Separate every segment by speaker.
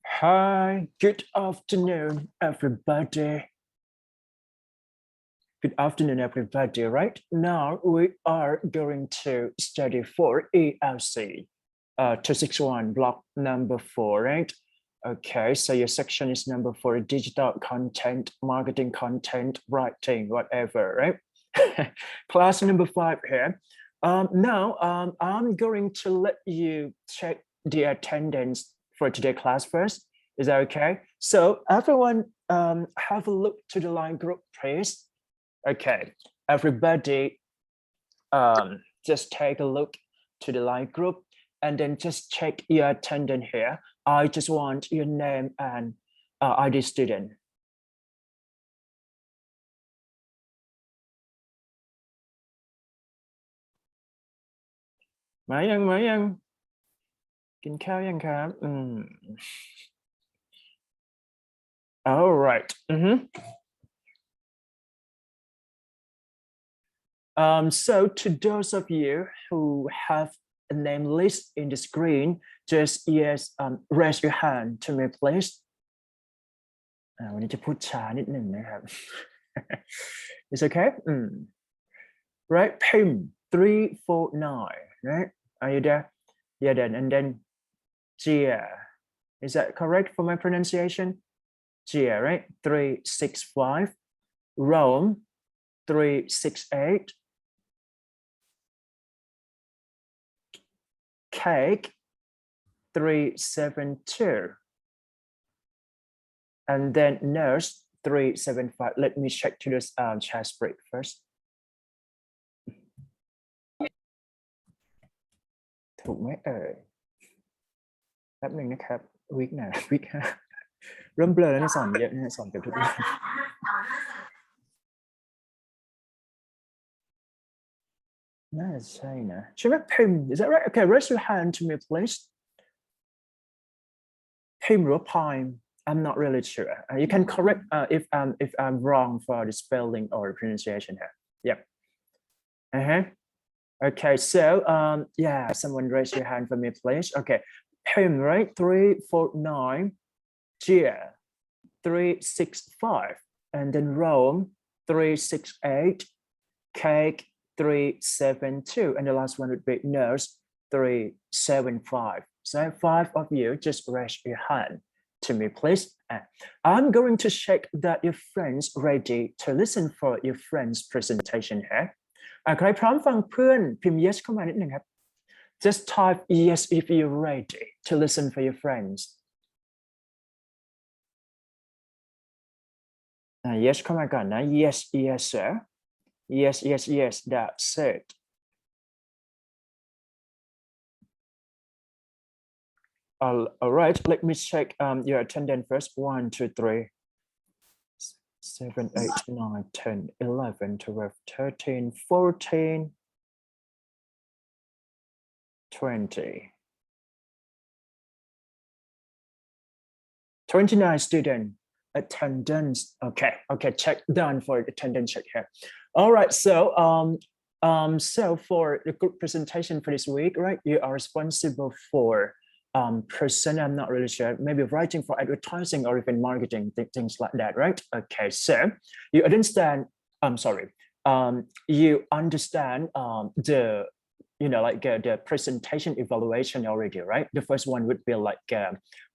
Speaker 1: Hi, good afternoon, everybody. Good afternoon, everybody. Right now, we are going to study for ELC 261, block number 4, right? Okay, so your section is number 4, digital content, marketing content, writing, whatever, right? Class number 5 here. Now, I'm going to let you check the attendance for today's class first. Is that okay? So everyone have a look to the line group, please. Okay, everybody just take a look to the line group and then just check your attendance here. I just want your name and ID student. Mấy anh?กินข้าวยังครับ All right. So to those of you who have a name list in the screen, just raise your hand to me, please. วันนี้จะพูดช้านิดหนึ่งนะครับ It's okay? Right, Pim 349, right? Are you there? Yeah, and then Gia. Is that correct for my pronunciation? Gia, right? 365. Rome 368. Cake 372. And then nurse 375. Let me check to this chat break first. ถูกไหมเอ่ยแป๊บหนึ่งนะครับวิกนะวิกเริ่มเบลอแล้วในสอนเยอะนะสอนกับทุกคนน่าจะใช่นะใช่ไหมพิมพ์ Is that right? Okay, raise your hand to me, please. พิมพ์หรือพิมพ์ I'm not really sure. You can correct if I'm wrong for the spelling or pronunciation here. Yep. Okay, so yeah, someone raise your hand for me, please. Okay, Pim, right? 349, Gia 365, and then Rome 368, Cake 372, and the last one would be Nurse 375. So 5 of you just raise your hand to me, please. I'm going to check that your friends ready to listen for your friend's presentation here. ใครพร้อมฟังเพื่อนพิมพ์ yes เข้ามานิดหนึ่งครับ Just type yes if you're ready to listen for your friends. Yes เข้ามาก่อนนะ Yes, yes, sir. Yes, yes, yes, that's it. All right, let me check your attendance first. 1, 2, 3. 7, 8, 9, 10, 11, 12, 13, 14, 20. 29 student attendance. Okay, check done for attendance check here. All right, so so for the group presentation for this week, right? You are responsible for person, I'm not really sure, maybe writing for advertising or even marketing, things like that, right? Okay, so you understand, you understand the, the presentation evaluation already, right? The first one would be like,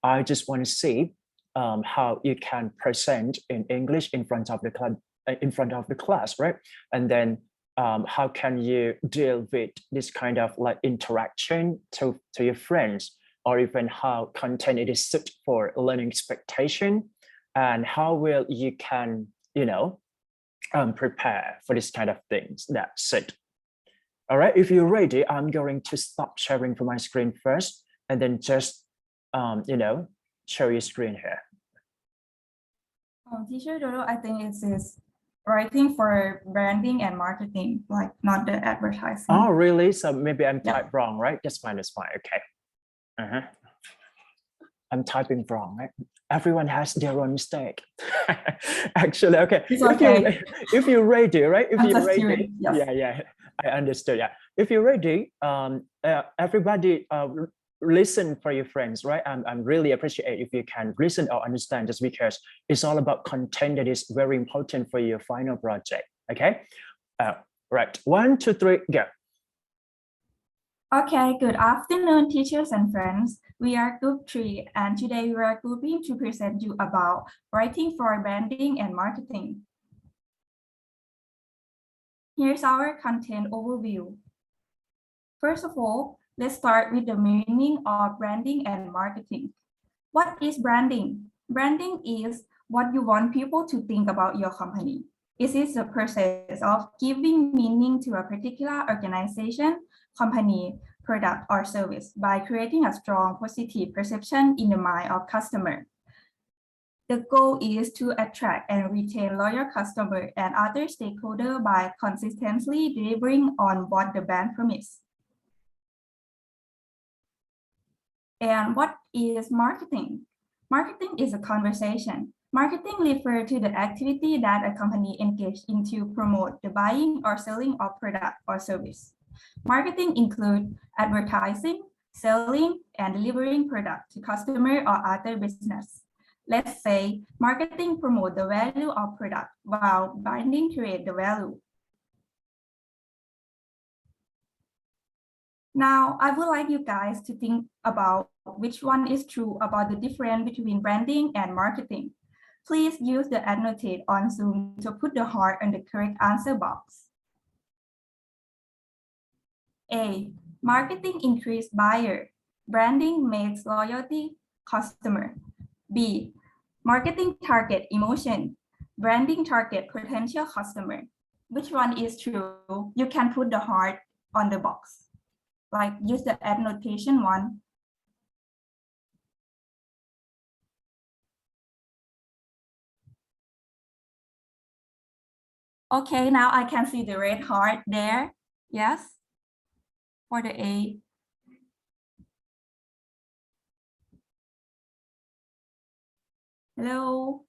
Speaker 1: I just want to see how you can present in English in front of the class, right? And then how can you deal with this kind of like interaction to your friends, or even how content it is suited for learning expectation, and how will you can, prepare for this kind of things. That's it. All right, if you're ready, I'm going to stop sharing for my screen first, and then just, show your screen here.
Speaker 2: Teacher Dodo, I think it is writing for branding and marketing, like not the advertising.
Speaker 1: Oh, really? So maybe I'm typed wrong, right? That's fine, okay. I'm typing wrong, right? Everyone has their own mistake. Actually, okay.
Speaker 2: It's okay.
Speaker 1: If you're ready, right? If
Speaker 2: I'm
Speaker 1: you're
Speaker 2: just
Speaker 1: ready,
Speaker 2: curious, yes.
Speaker 1: yeah. I understood. Yeah. If you're ready, everybody listen for your friends, right? I'm really appreciate if you can listen or understand, just because it's all about content that is very important for your final project. Okay. Right. 1, 2, 3, go.
Speaker 2: Okay, good afternoon, teachers and friends. We are group 3, and today we are grouping to present you about writing for branding and marketing. Here's our content overview. First of all, let's start with the meaning of branding and marketing. What is branding? Branding is what you want people to think about your company. It is the process of giving meaning to a particular organization, company, product, or service by creating a strong positive perception in the mind of customer. The goal is to attract and retain loyal customers and other stakeholders by consistently delivering on what the brand promises. And what is marketing? Marketing is a conversation. Marketing refers to the activity that a company engages in to promote the buying or selling of product or service. Marketing includes advertising, selling, and delivering product to customer or other business. Let's say marketing promotes the value of product while branding creates the value. Now, I would like you guys to think about which one is true about the difference between branding and marketing. Please use the annotate on Zoom to put the heart in the correct answer box. A. Marketing increase buyer. Branding makes loyalty customer. B. Marketing target emotion. Branding target potential customer. Which one is true? You can put the heart on the box. Like use the annotation one. Okay, now I can see the red heart there. Yes, for the A. Hello,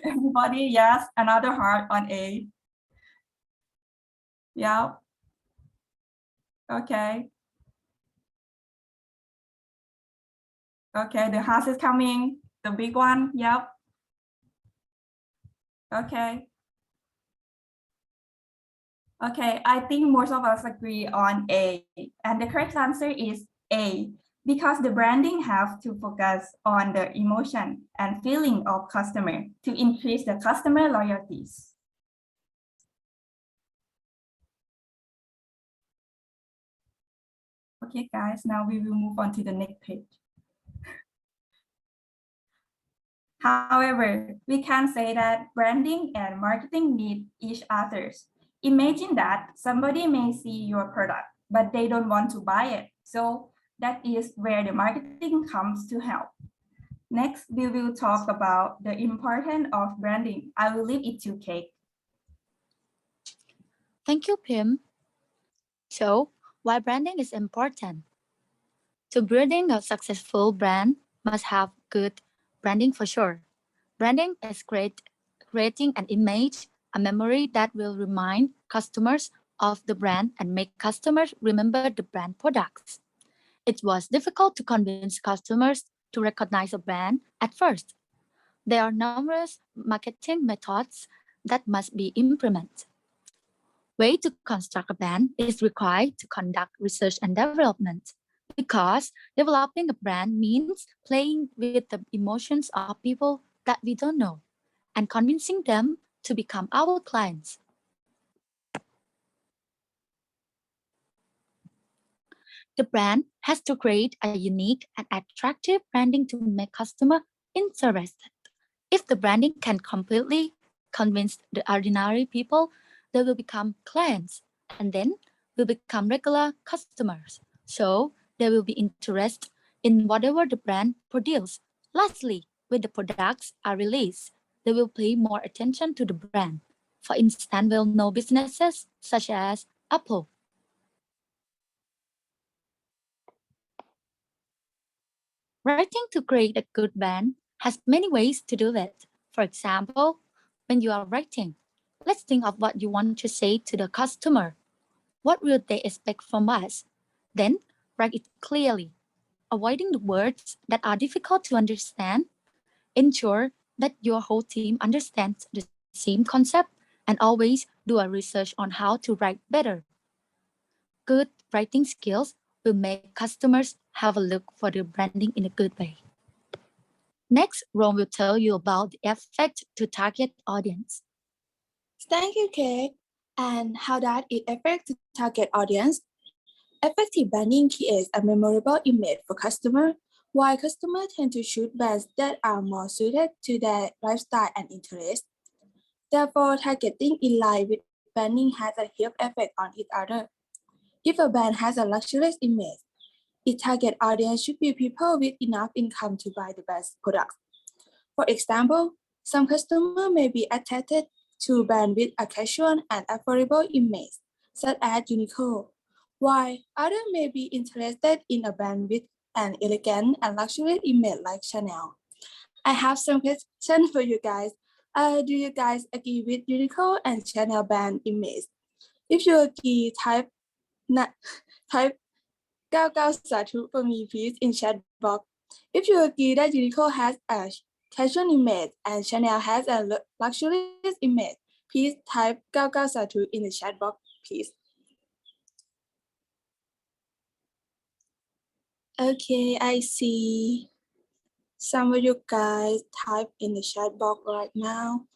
Speaker 2: everybody. Yes, another heart on A. Yeah. Okay. Okay, the heart is coming. The big one. Yep. Okay. Okay, I think most of us agree on A. And the correct answer is A, because the branding have to focus on the emotion and feeling of customer to increase the customer loyalties. Okay, guys, now we will move on to the next page. However, we can say that branding and marketing need each others. Imagine that somebody may see your product, but they don't want to buy it. So that is where the marketing comes to help. Next, we will talk about the importance of branding. I will leave it to Kate.
Speaker 3: Thank you, Pim. So, why branding is important? To building a successful brand must have good branding for sure. Branding is creating an image, a memory that will remind customers of the brand and make customers remember the brand products. It was difficult to convince customers to recognize a brand at first. There are numerous marketing methods that must be implemented. Way to construct a brand is required to conduct research and development because developing a brand means playing with the emotions of people that we don't know and convincing them to become our clients. The brand has to create a unique and attractive branding to make customer interested. If the branding can completely convince the ordinary people, they will become clients and then will become regular customers. So they will be interested in whatever the brand produces. Lastly, when the products are released, they will pay more attention to the brand. For instance, well-known businesses such as Apple. Writing to create a good brand has many ways to do it. For example, when you are writing, let's think of what you want to say to the customer. What will they expect from us? Then write it clearly, avoiding the words that are difficult to understand. Ensure that your whole team understands the same concept and always do a research on how to write better. Good writing skills will make customers have a look for the branding in a good way. Next, Ron will tell you about the effect to target audience.
Speaker 4: Thank you, Kate. And how does it affect the target audience? Effective branding creates a memorable image for customers, while customers tend to choose brands that are more suited to their lifestyle and interests. Therefore, targeting in line with branding has a huge effect on each other. If a brand has a luxurious image, its target audience should be people with enough income to buy the best products. For example, some customers may be attracted to brand with a casual and affordable image, such as Uniqlo, while others may be interested in a brand with an elegant and luxurious image like Chanel. I have some questions for you guys. Do you guys agree with Uniqlo and Chanel brand image? If you agree, type 99 satu for me, please, in chat box. If you agree that Uniqlo has a casual image and Chanel has a luxurious image, please type 99 satu in the chat box, please. Okay, I see some of you guys type in the chat box right now.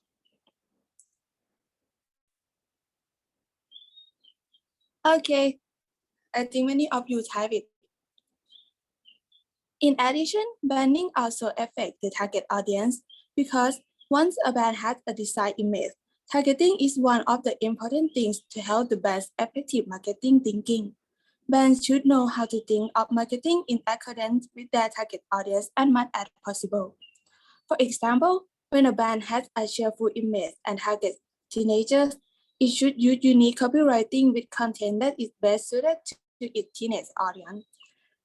Speaker 4: Okay, I think many of you type it. In addition, branding also affects the target audience because once a brand has a desired image, targeting is one of the important things to help the brand's effective marketing thinking. Brands should know how to think of marketing in accordance with their target audience as much as possible. For example, when a brand has a cheerful image and targets teenagers, it should use unique copywriting with content that is best suited to its teenage audience.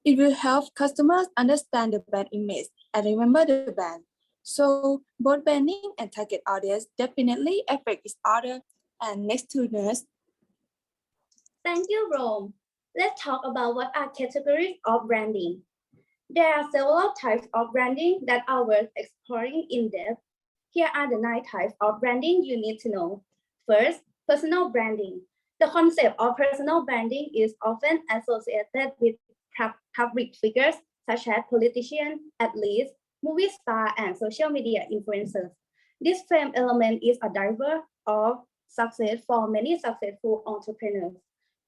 Speaker 4: It will help customers understand the brand image and remember the brand. So both branding and target audience definitely affect each other. And next to nurse.
Speaker 5: Thank you, Rome. Let's talk about what are categories of branding. There are several types of branding that are worth exploring in depth. Here are the 9 types of branding you need to know. First, personal branding. The concept of personal branding is often associated with public figures such as politicians, athletes, movie stars, and social media influencers. This fame element is a driver of success for many successful entrepreneurs.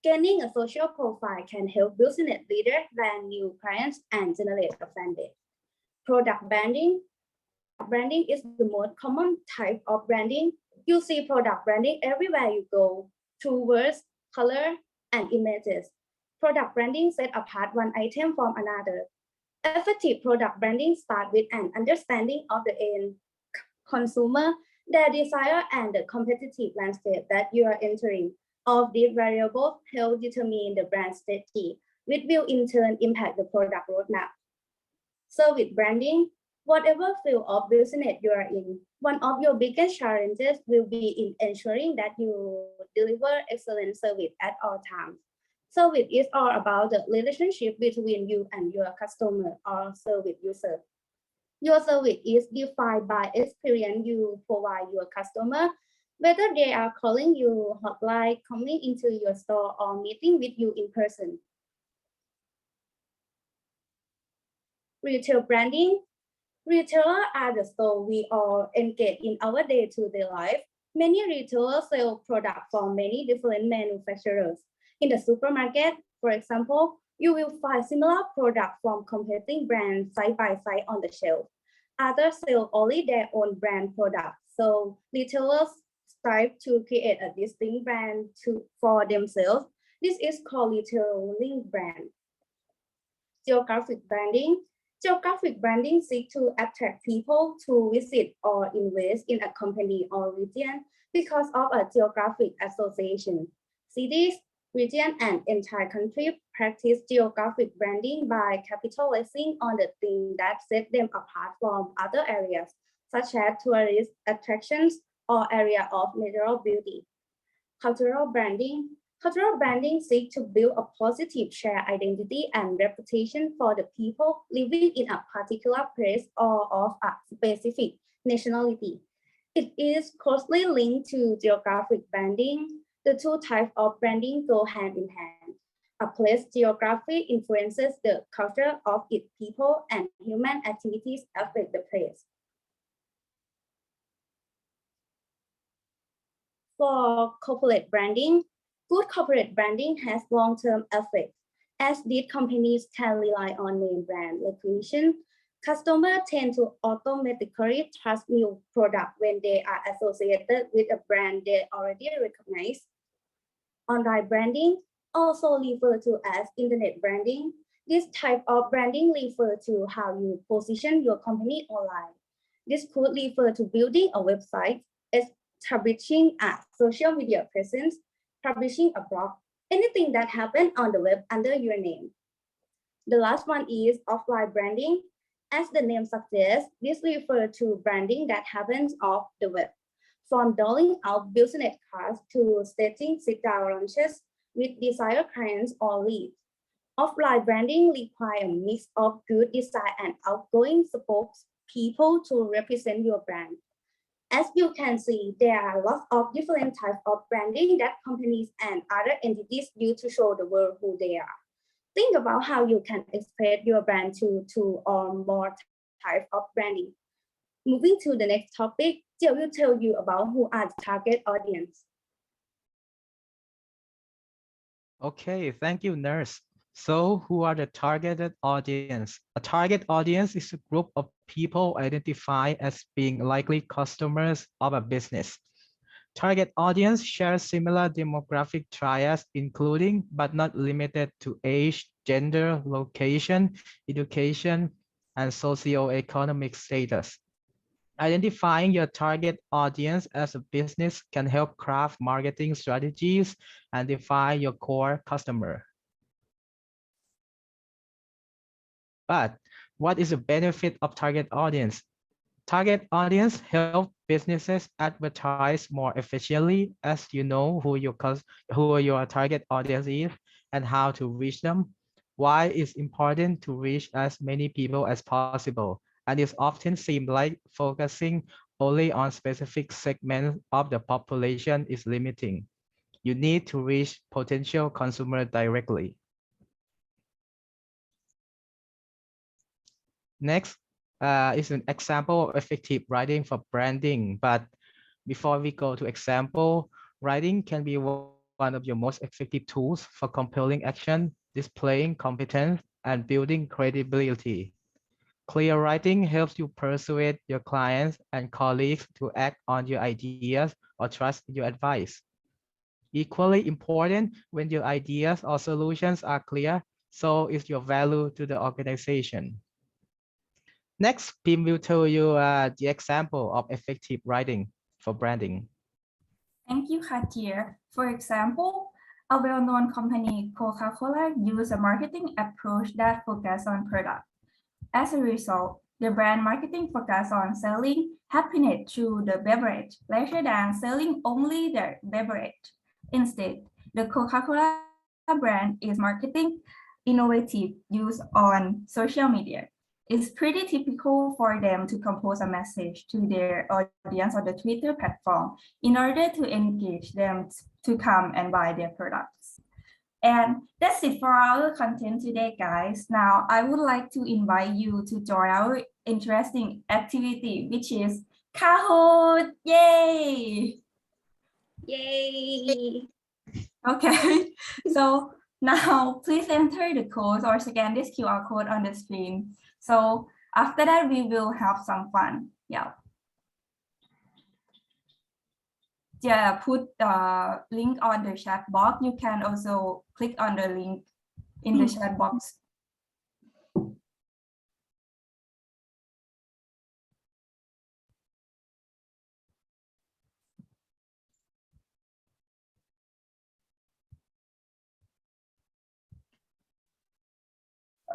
Speaker 5: Gaining a social profile can help business leaders land new clients and generate a fan base. Product branding. Branding is the most common type of branding. You see product branding everywhere you go, through words, color, and images. Product branding sets apart one item from another. Effective product branding starts with an understanding of the end consumer, their desire, and the competitive landscape that you are entering. All of these variables help determine the brand strategy, which will in turn impact the product roadmap. Service branding. Whatever field of business you are in, one of your biggest challenges will be in ensuring that you deliver excellent service at all times. Service is all about the relationship between you and your customer or service user. Your service is defined by experience you provide your customer, whether they are calling you hotline, coming into your store, or meeting with you in person. Retail branding. Retailers are the stores we all engage in our day-to-day life. Many retailers sell products from many different manufacturers. In the supermarket, for example, you will find similar products from competing brands side by side on the shelf. Others sell only their own brand products, so retailers strive to create a distinct brand for themselves. This is called retailing brand. Geographic branding. Geographic branding seeks to attract people to visit or invest in a company or region because of a geographic association. Cities, region, and entire country practice geographic branding by capitalizing on the things that set them apart from other areas, such as tourist attractions or area of natural beauty. Cultural branding. Cultural branding seeks to build a positive shared identity and reputation for the people living in a particular place or of a specific nationality. It is closely linked to geographic branding. The two types of branding go hand in hand. A place geography influences the culture of its people and human activities affect the place. For corporate branding, good corporate branding has long-term effects. As these companies can rely on name brand recognition, customers tend to automatically trust new products when they are associated with a brand they already recognize. Online branding, also referred to as internet branding. This type of branding refers to how you position your company online. This could refer to building a website, establishing a social media presence, publishing a blog, anything that happens on the web under your name. The last one is offline branding. As the name suggests, this refers to branding that happens off the web. From doling out business cards to staging sit-down lunches with desired clients or leads. Offline branding requires a mix of good design and outgoing spokespeople to represent your brand. As you can see, there are lots of different types of branding that companies and other entities use to show the world who they are. Think about how you can express your brand to two or more types of branding. Moving to the next topic, Jia will tell you about who are the target audience.
Speaker 6: Okay, thank you, Nurse. So who are the targeted audience? A target audience is a group of people identified as being likely customers of a business. Target audience shares similar demographic triads, including but not limited to age, gender, location, education, and socioeconomic status. Identifying your target audience as a business can help craft marketing strategies and define your core customer. But what is the benefit of target audience? Target audience help businesses advertise more efficiently as you know who your target audience is and how to reach them. Why it's important to reach as many people as possible, and it's often seemed like focusing only on specific segments of the population is limiting. You need to reach potential consumers directly. Next is an example of effective writing for branding. But before we go to example, writing can be one of your most effective tools for compelling action, displaying competence, and building credibility. Clear writing helps you persuade your clients and colleagues to act on your ideas or trust your advice. Equally important, when your ideas or solutions are clear, so is your value to the organization. Next, Pim will tell you the example of effective writing for branding.
Speaker 2: Thank you, Khatir. For example, a well-known company, Coca-Cola, uses a marketing approach that focuses on product. As a result, the brand marketing focuses on selling happiness through the beverage rather than selling only the beverage. Instead, the Coca-Cola brand is marketing innovative use on social media. It's pretty typical for them to compose a message to their audience on the Twitter platform in order to engage them to come and buy their products. And that's it for our content today, guys. Now, I would like to invite you to join our interesting activity, which is Kahoot! Yay!
Speaker 5: Yay!
Speaker 2: Okay, so now please enter the code or scan this QR code on the screen. So after that, we will have some fun. Yeah. Yeah, put the link on the chat box. You can also click on the link in the chat box.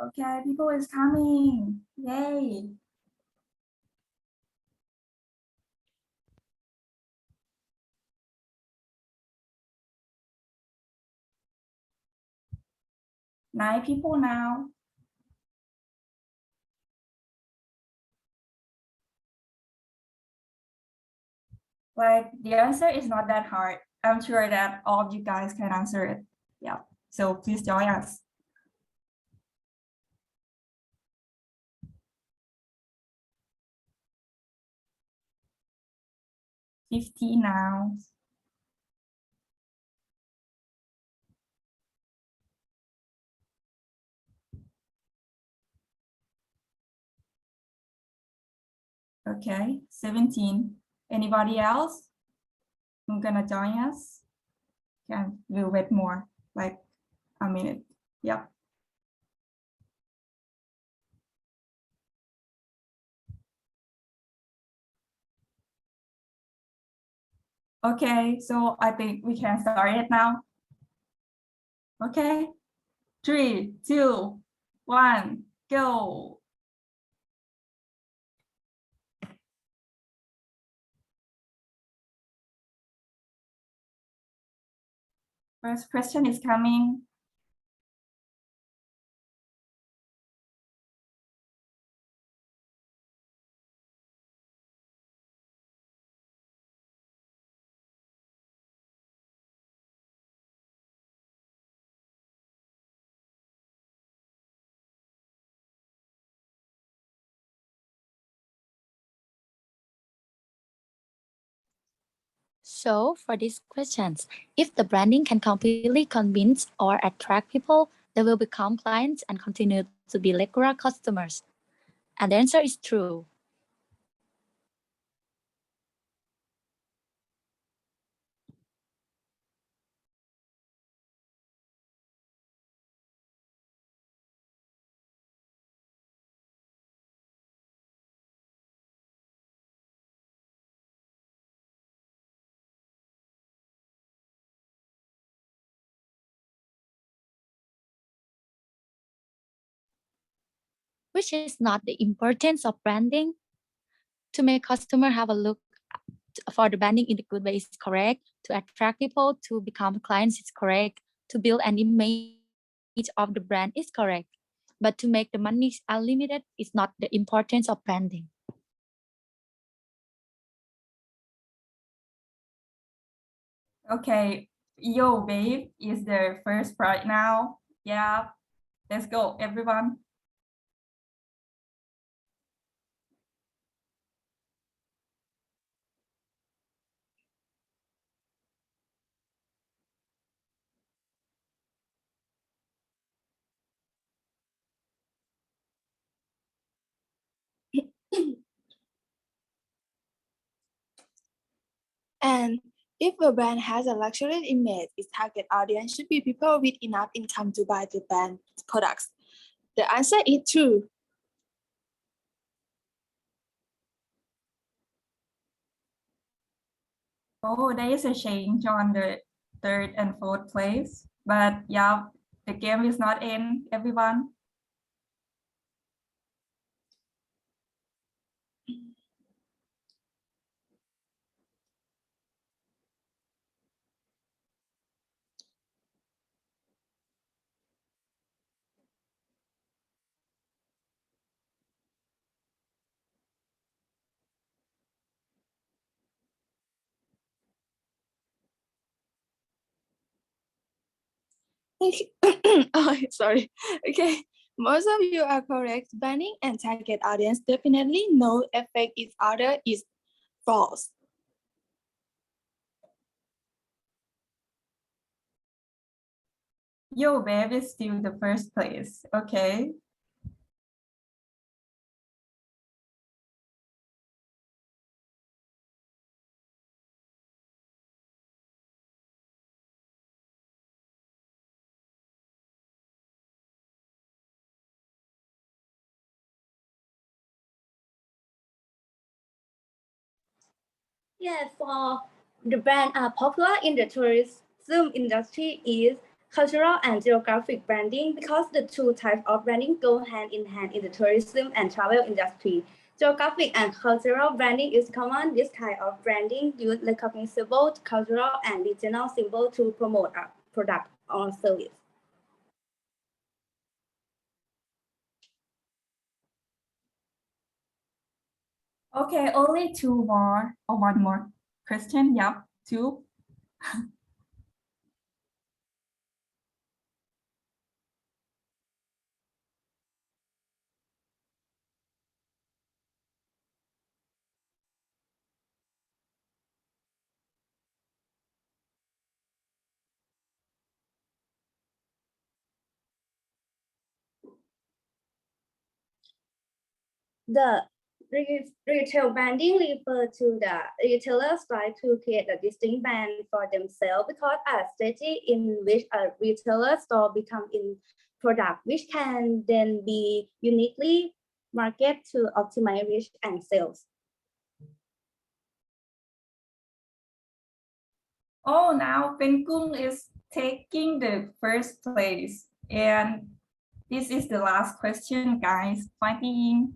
Speaker 2: Okay, people is coming. Yay. 9 people now. Like the answer is not that hard. I'm sure that all of you guys can answer it. Yeah. So please join us. $50 now. Okay, 17. Anybody else? I'm gonna join us. Okay, we'll wait more, like a minute. Yep. Okay, so I think we can start it now. Okay, 3, 2, 1, go. First question is coming.
Speaker 3: So for these questions, if the branding can completely convince or attract people, they will become clients and continue to be regular customers. And the answer is true. Which is not the importance of branding. To make customer have a look for the branding in the good way is correct. To attract people to become clients is correct. To build an image of the brand is correct. But to make the money unlimited is not the importance of branding.
Speaker 2: Okay, Yo Babe is the first right now. Yeah, let's go, everyone.
Speaker 4: And if a brand has a luxury image, its target audience should be people with enough income to buy the brand's products. The answer is true.
Speaker 2: Oh, there is a change on the 3rd and 4th place. But yeah, the game is not in, everyone.
Speaker 4: Oh, sorry. Okay, most of you are correct. Branding and target audience definitely no affect each other is false.
Speaker 2: Yo Babe is still the first place. Okay.
Speaker 5: Yeah, for the brand are popular in the tourism industry is cultural and geographic branding because the two types of branding go hand in hand in the tourism and travel industry. Geographic and cultural branding is common. This kind of branding use recognizable cultural and regional symbols to promote a product or service.
Speaker 2: Okay, only two more or one more question. Yep, two.
Speaker 5: The retail branding refers to the retailer's try to create a distinct brand for themselves because a strategy in which a retailer store become in product which can then be uniquely marketed to optimize reach and sales.
Speaker 2: Oh, now Penkung is taking the first place. And this is the last question, guys. Fighting.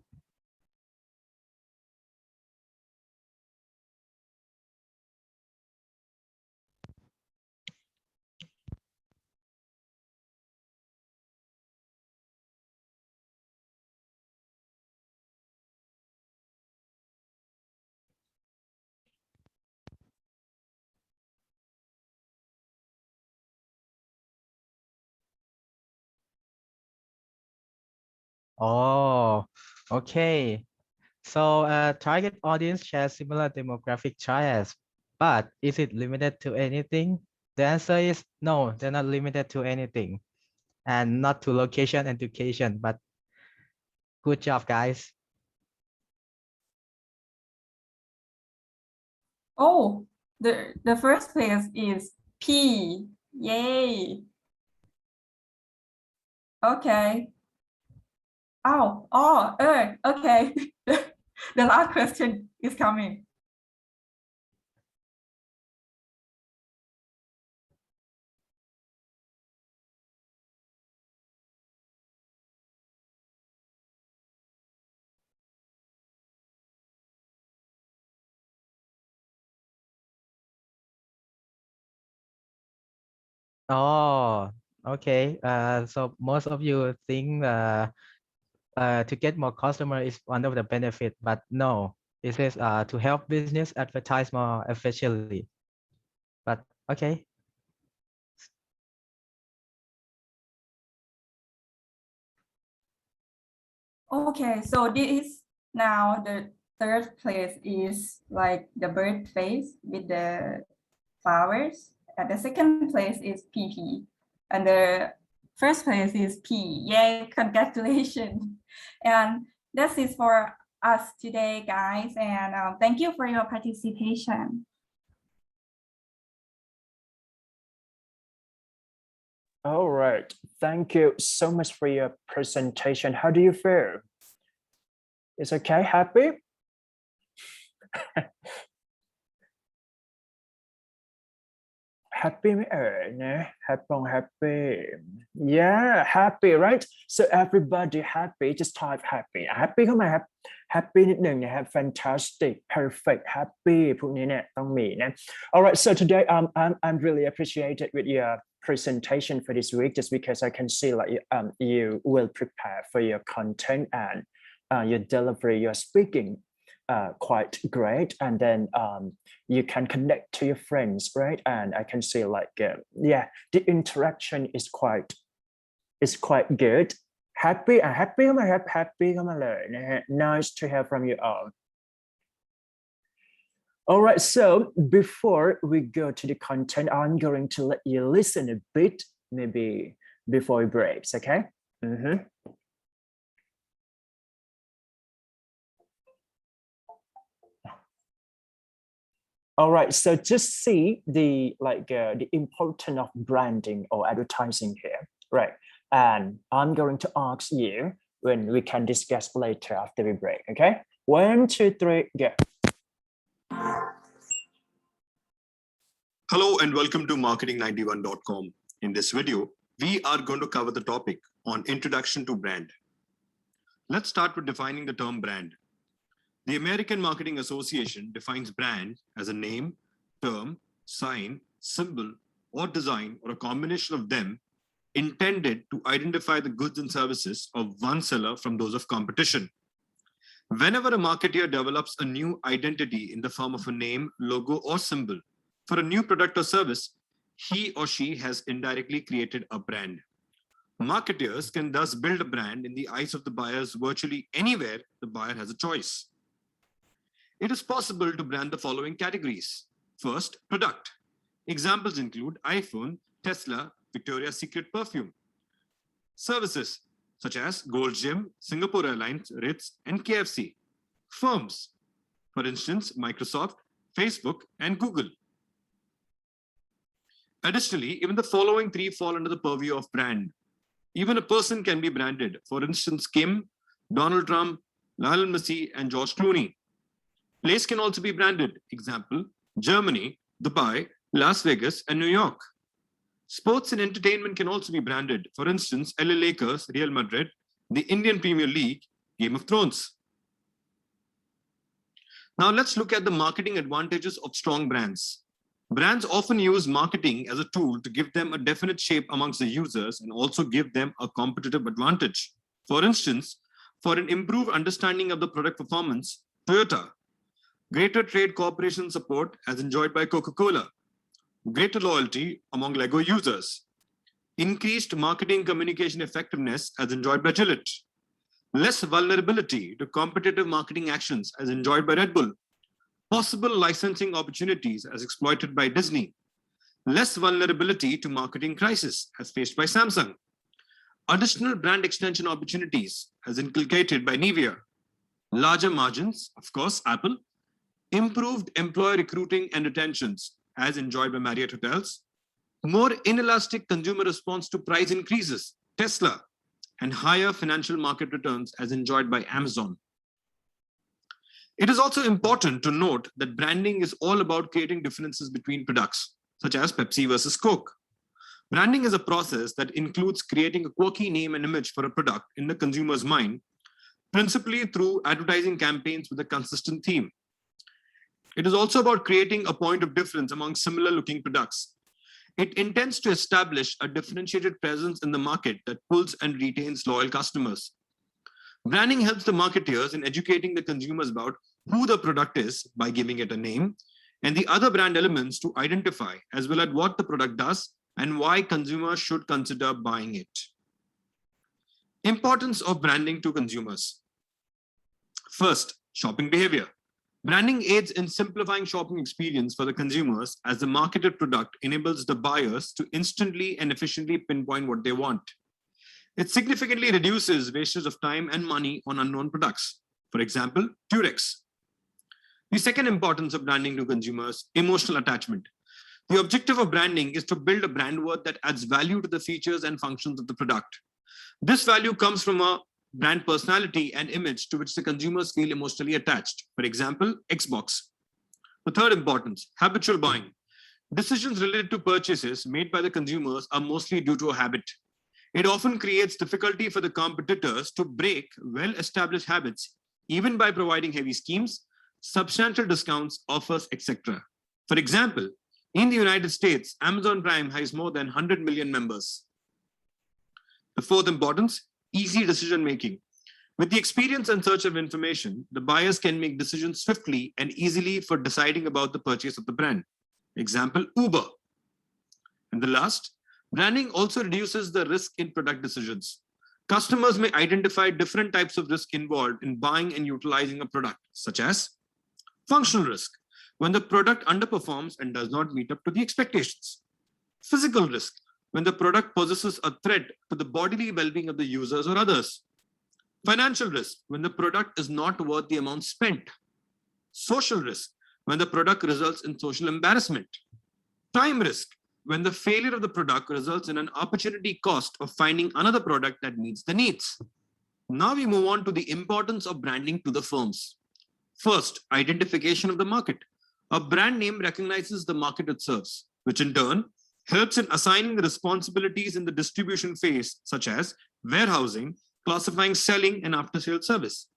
Speaker 6: Oh, okay. So target audience shares similar demographic triads, but is it limited to anything? The answer is no, they're not limited to anything, and not to location and education, but good job, guys.
Speaker 2: Oh, the first place is P. Yay. Okay. Okay. The last question is coming.
Speaker 6: Oh, okay. So most of you think to get more customer is one of the benefit, but no, it is to help business advertise more efficiently. But okay.
Speaker 2: Okay, so this now the third place is like the birthplace with the flowers. And the second place is PP. And the first place is P. Yay, congratulations. And that's it for us today, guys. And thank you for your participation.
Speaker 1: All right. Thank you so much for your presentation. How do you feel? It's okay? Happy? Happy mới ở nè, happy. Yeah, happy, right? So everybody happy, just type happy. Happy เข้ามาครับ happy นิดหนึ่งนะครับ fantastic, perfect, happy พวกนี้เนี่ยต้องมีนะ All right, so today I'm really appreciated with your presentation for this week just because I can see like you will prepare for your content and your delivery, your speaking quite great, and then you can connect to your friends, right? And I can see like yeah, the interaction is quite good. Happy เข้ามาครับ happy เข้ามาเลยนะฮะ nice to hear from you all. All right, so before we go to the content, I'm going to let you listen a bit, maybe before it breaks, okay? All right, so just see the the importance of branding or advertising here, right? And I'm going to ask you when we can discuss later after we break, okay? 1, 2, 3, go.
Speaker 7: Hello and welcome to marketing91.com. In this video, we are going to cover the topic on introduction to brand. Let's start with defining the term brand. The American Marketing Association defines brand as a name, term, sign, symbol, or design, or a combination of them intended to identify the goods and services of one seller from those of competition. Whenever a marketeer develops a new identity in the form of a name, logo, or symbol for a new product or service, he or she has indirectly created a brand. Marketers can thus build a brand in the eyes of the buyers virtually anywhere the buyer has a choice. It is possible to brand the following categories. First, product. Examples include iPhone, Tesla, Victoria's Secret perfume. Services such as Gold Gym, Singapore Airlines, Ritz, and KFC. Firms, for instance, Microsoft, Facebook, and Google. Additionally, even the following three fall under the purview of brand. Even a person can be branded. For instance, Kim, Donald Trump, Lionel Messi, and George Clooney. Place can also be branded. Example, Germany, Dubai, Las Vegas, and New York. Sports and entertainment can also be branded. For instance, LA Lakers, Real Madrid, the Indian Premier League, Game of Thrones. Now let's look at the marketing advantages of strong brands. Brands often use marketing as a tool to give them a definite shape amongst the users and also give them a competitive advantage. For instance, for an improved understanding of the product performance, Toyota, greater trade cooperation support as enjoyed by Coca-Cola, greater loyalty among Lego users, increased marketing communication effectiveness as enjoyed by Gillette, less vulnerability to competitive marketing actions as enjoyed by Red Bull, possible licensing opportunities as exploited by Disney, less vulnerability to marketing crisis as faced by Samsung, additional brand extension opportunities as inculcated by Nivea, larger margins, of course, Apple, improved employee recruiting and retentions as enjoyed by Marriott Hotels, more inelastic consumer response to price increases, Tesla, and higher financial market returns as enjoyed by Amazon. It is also important to note that branding is all about creating differences between products, such as Pepsi versus Coke. Branding is a process that includes creating a quirky name and image for a product in the consumer's mind, principally through advertising campaigns with a consistent theme. It is also about creating a point of difference among similar looking products. It intends to establish a differentiated presence in the market that pulls and retains loyal customers. Branding helps the marketeers in educating the consumers about who the product is by giving it a name and the other brand elements to identify, as well as what the product does and why consumers should consider buying it. Importance of branding to consumers. First, shopping behavior. Branding aids in simplifying shopping experience for the consumers as the marketed product enables the buyers to instantly and efficiently pinpoint what they want. It significantly reduces wastage of time and money on unknown products. For example, Durex. The second importance of branding to consumers, emotional attachment. The objective of branding is to build a brand word that adds value to the features and functions of the product. This value comes from a brand personality and image to which the consumers feel emotionally attached. For example, Xbox. The third importance, habitual buying. Decisions related to purchases made by the consumers are mostly due to a habit. It often creates difficulty for the competitors to break well-established habits, even by providing heavy schemes, substantial discounts, offers, etc. For example, in the United States, Amazon Prime has more than 100 million members. The fourth importance, easy decision-making. With the experience and search of information, the buyers can make decisions swiftly and easily for deciding about the purchase of the brand. Example, Uber. And the last, branding also reduces the risk in product decisions. Customers may identify different types of risk involved in buying and utilizing a product, such as functional risk, when the product underperforms and does not meet up to the expectations. Physical risk, when the product possesses a threat to the bodily well-being of the users or others. Financial risk, when the product is not worth the amount spent. Social risk, when the product results in social embarrassment. Time risk, when the failure of the product results in an opportunity cost of finding another product that meets the needs. Now we move on to the importance of branding to the firms. First, identification of the market. A brand name recognizes the market it serves, which in turn helps in assigning the responsibilities in the distribution phase, such as warehousing, classifying, selling, and after-sales service.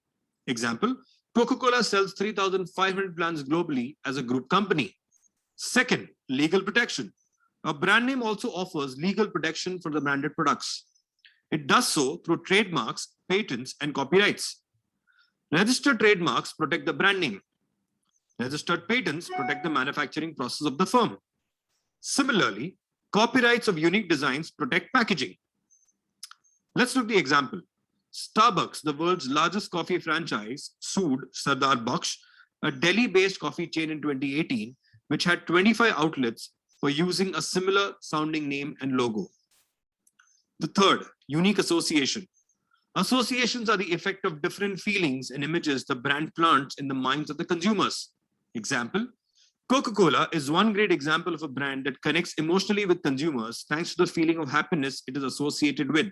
Speaker 7: Example, Coca-Cola sells 3,500 plants globally as a group company. Second, legal protection. A brand name also offers legal protection for the branded products. It does so through trademarks, patents, and copyrights. Registered trademarks protect the brand name. Registered patents protect the manufacturing process of the firm. Similarly, copyrights of unique designs protect packaging. Let's look at the example. Starbucks, the world's largest coffee franchise, sued Sardar Baksh, a Delhi-based coffee chain in 2018, which had 25 outlets for using a similar sounding name and logo. The third, unique association. Associations are the effect of different feelings and images the brand plants in the minds of the consumers. Example, Coca-Cola is one great example of a brand that connects emotionally with consumers thanks to the feeling of happiness it is associated with.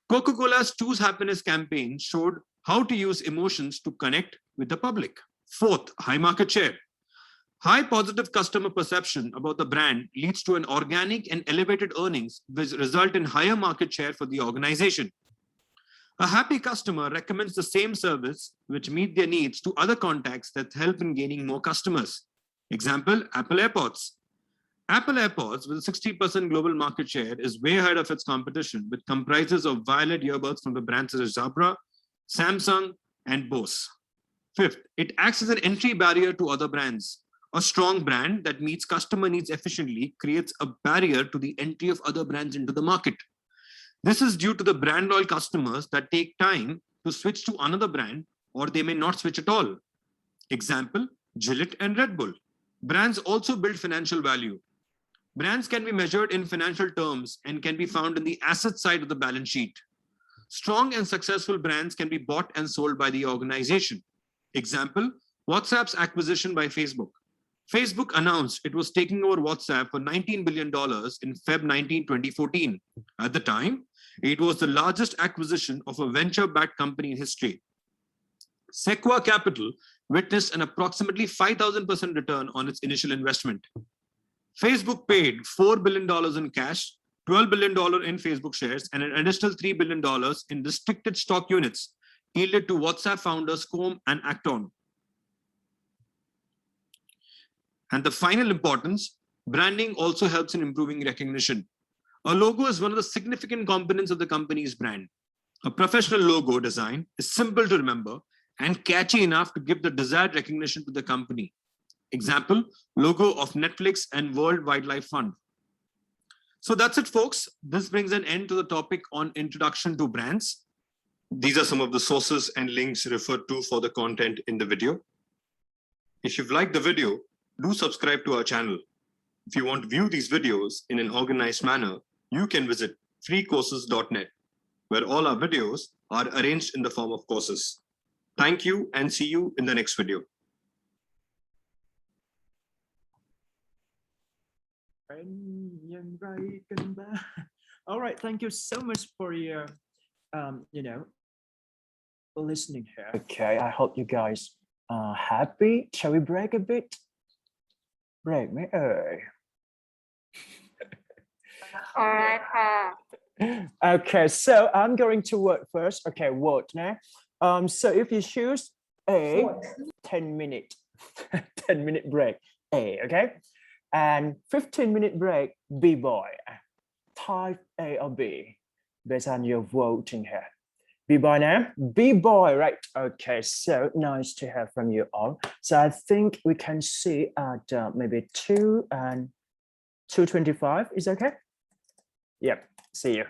Speaker 7: Coca-Cola's Choose Happiness campaign showed how to use emotions to connect with the public. Fourth, high market share. High positive customer perception about the brand leads to an organic and elevated earnings, which result in higher market share for the organization. A happy customer recommends the same service which meet their needs to other contacts that help in gaining more customers. Example, Apple AirPods. Apple AirPods with a 60% global market share is way ahead of its competition, which comprises of wireless earbuds from the brands such as Zabra, Samsung, and Bose. Fifth, it acts as an entry barrier to other brands. A strong brand that meets customer needs efficiently creates a barrier to the entry of other brands into the market. This is due to the brand loyal customers that take time to switch to another brand, or they may not switch at all. Example, Gillette and Red Bull. Brands also build financial value. Brands can be measured in financial terms and can be found in the asset side of the balance sheet. Strong and successful brands can be bought and sold by the organization. Example, WhatsApp's acquisition by Facebook. Facebook announced it was taking over WhatsApp for $19 billion in Feb 19, 2014. At the time, it was the largest acquisition of a venture-backed company in history. Sequoia Capital witnessed an approximately 5,000% return on its initial investment. Facebook paid $4 billion in cash, $12 billion in Facebook shares, and an additional $3 billion in restricted stock units yielded to WhatsApp founders Combe and Acton. And the final importance, branding also helps in improving recognition. A logo is one of the significant components of the company's brand. A professional logo design is simple to remember and catchy enough to give the desired recognition to the company. Example, logo of Netflix and World Wildlife Fund. So that's it, folks. This brings an end to the topic on introduction to brands. These are some of the sources and links referred to for the content in the video. If you've liked the video, do subscribe to our channel. If you want to view these videos in an organized manner, you can visit freecourses.net, where all our videos are arranged in the form of courses. Thank you and see you in the next video.
Speaker 1: All right, thank you so much for your, listening here. Okay, I hope you guys are happy. Shall we break a bit? Break me.
Speaker 5: All right.
Speaker 1: Okay, so I'm going to work first. Okay, vote now. So if you choose A, 10-minute, 10-minute break, A, okay? And 15-minute break, B boy. Type A or B based on your voting here. B boy now, B boy, right? Okay, so nice to hear from you all. So I think we can see at maybe 2 and 2:25. Is okay? Yep. See you.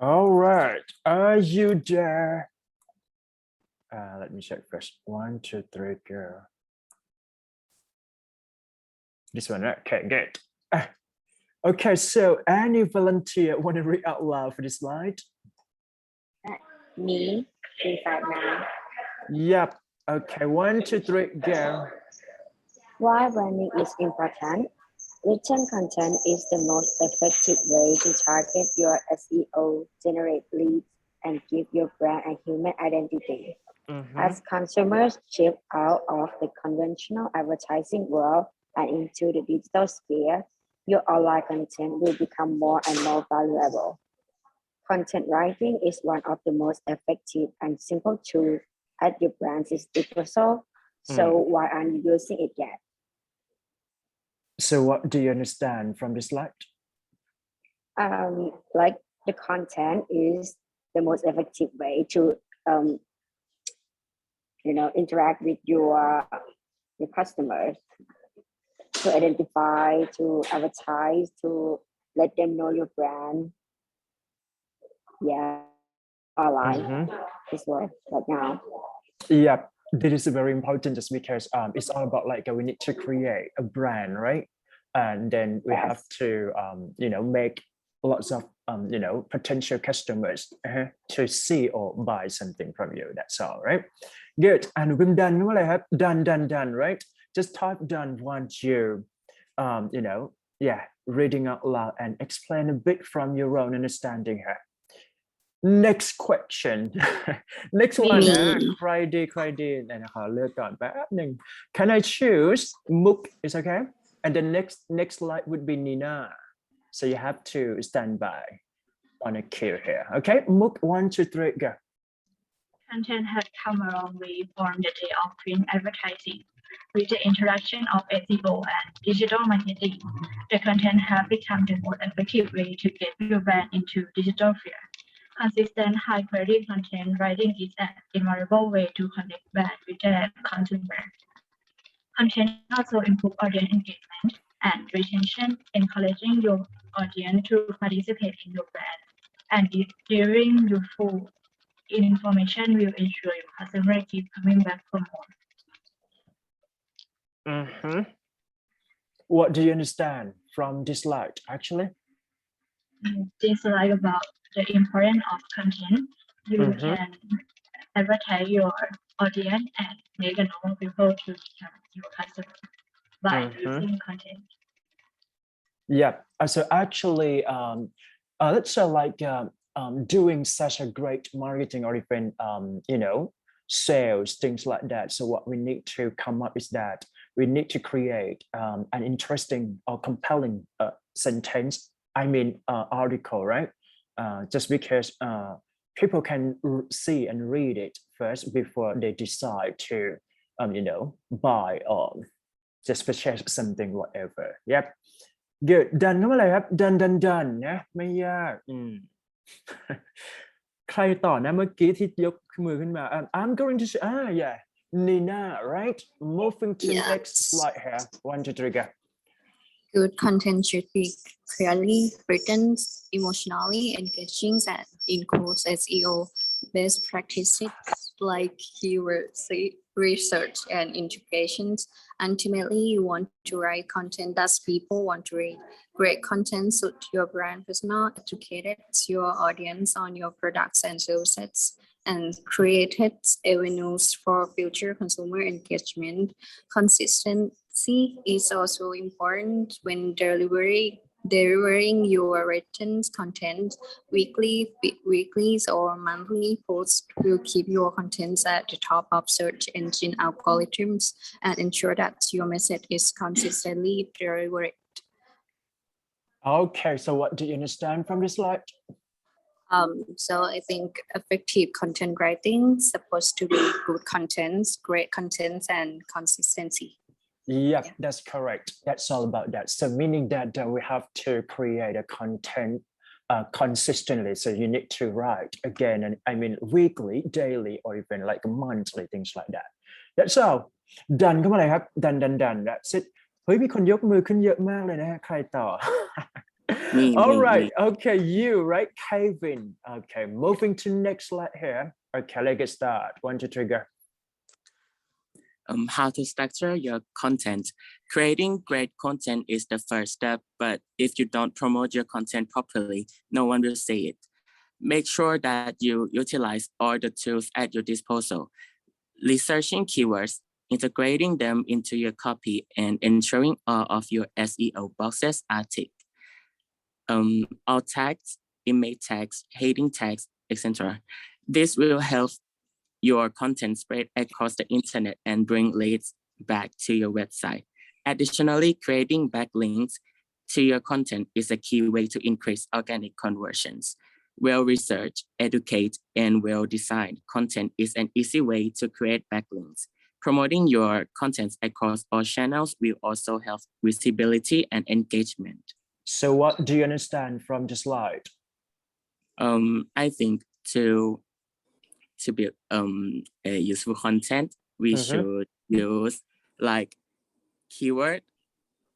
Speaker 1: All right. Are you there? Let me check first. 1, 2, 3, go. This one, right? Okay, good. Okay, so any volunteer want to read out loud for this slide?
Speaker 8: Me, 359.
Speaker 1: Yep. Okay, 1, 2, 3, go.
Speaker 8: Why branding is important? Written content is the most effective way to target your SEO, generate leads, and give your brand a human identity. As consumers shift out of the conventional advertising world and into the digital sphere, your online content will become more and more valuable. Content writing is one of the most effective and simple tools at your brand's disposal. So why aren't you using it yet?
Speaker 1: So what do you understand from this slide?
Speaker 8: Like the content is the most effective way to interact with your customers, to identify, to advertise, to let them know your brand. Yeah, online is what right now.
Speaker 1: Yeah, this is very important just because it's all about like we need to create a brand, right? And then we have to make lots of potential customers to see or buy something from you. That's all, right? Good. And when done, what I have done, right? Just type done once you reading out loud and explain a bit from your own understanding here. Next question. Next one. Friday. And can I choose Mook? Is okay. And the next slide would be Nina. So you have to stand by on a queue here. Okay. Mook 1, 2, 3, go.
Speaker 9: Content has come a long way from the day of print advertising. With the introduction of SEO and digital marketing, the content has become the most effective way to get your brand into digital sphere. Consistent high-quality content writing is an invaluable way to connect brand with their consumer. Content also improve audience engagement and retention, encouraging your audience to participate in your brand, and delivering useful information will ensure your customer keep coming back for more.
Speaker 1: What do you understand from this slide, actually?
Speaker 9: This slide about the importance of content. You can advertise your audience and make a normal people to become your customer by using content.
Speaker 1: Yeah. So actually, let's say like doing such a great marketing or even sales, things like that. So what we need to come up is that we need to create an interesting or compelling sentence. I mean, article, right? Just because people can see and read it first before they decide to, buy or just purchase something, whatever. Yep. Good. Done นั่นอะไรครับ done นะไม่ยากใครต่อนะเมื่อกี้ที่ยกมือขึ้นมา I'm going to yeah Nina, right? Moving to next slide here. 1, 2, 3, go.
Speaker 10: Good content should be clearly written, emotionally engaging, and includes SEO best practices like keyword research and integrations. Ultimately, you want to write content that people want to read. Great content suits your brand persona, educates your audience on your products and services, and created avenues for future consumer engagement. Consistency is also important when delivering your written content. Weekly or monthly posts will keep your contents at the top of search engine algorithms and ensure that your message is consistently delivered.
Speaker 1: Okay, so what do you understand from this slide?
Speaker 10: So I think effective content writing is supposed to be good contents, great contents, and consistency.
Speaker 1: Yep, that's correct. That's all about that. So meaning that we have to create a content consistently. So you need to write again, and I mean weekly, daily, or even like monthly, things like that. That's all. Done ก็มาเลยครับ done. That's it. เฮ้ยมีคนยกมือขึ้นเยอะมากเลยนะฮะใครต่อ All right. Okay, you, right, Kevin. Okay, moving to next slide here. Okay, let's get started. 1, 2, 3, go.
Speaker 11: How to structure your content. Creating great content is the first step, but if you don't promote your content properly, no one will see it. Make sure that you utilize all the tools at your disposal. Researching keywords, integrating them into your copy, and ensuring all of your SEO boxes are ticked. Alt tags, image tags, heading tags, etc. This will help your content spread across the internet and bring leads back to your website. Additionally, creating backlinks to your content is a key way to increase organic conversions. Well-researched, educated, and well-designed content is an easy way to create backlinks. Promoting your contents across all channels will also help visibility and engagement.
Speaker 1: So what do you understand from the slide?
Speaker 11: I think to build a useful content, we should use like keyword